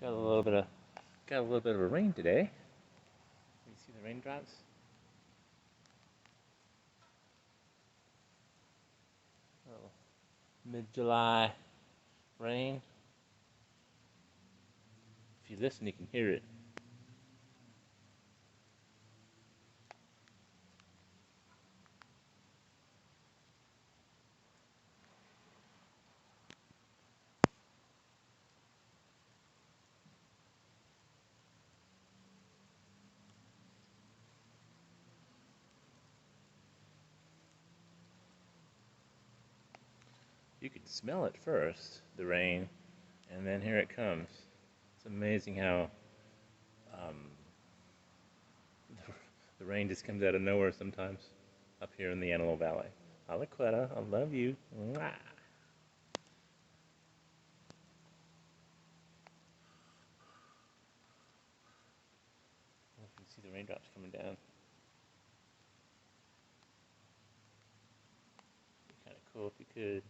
Got a little bit of a rain today. You see the raindrops? Oh, mid-July rain. If you listen, you can hear it. You can smell it first, the rain, and then here it comes. It's amazing how um, the rain just comes out of nowhere sometimes up here in the Antelope Valley. Alaqueta, I love you. Mwah. You can see the raindrops coming down. Kind of cool if you could.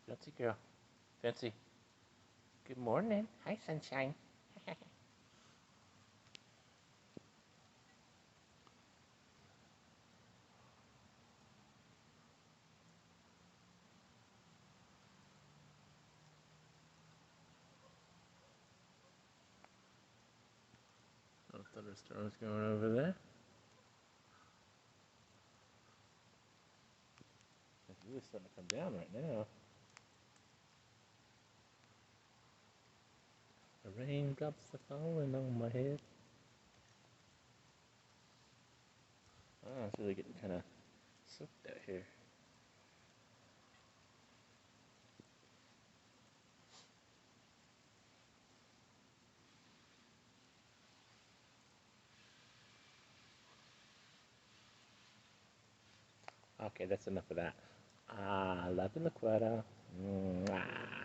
Fancy girl. Fancy. Good morning. Hi, sunshine. Oh, thunderstorms going over there. It's really starting to come down right now. The raindrops are falling on my head. Oh, it's really getting kind of soaked out here. Okay, that's enough of that. Ah, love you, Laquetta. Mwah.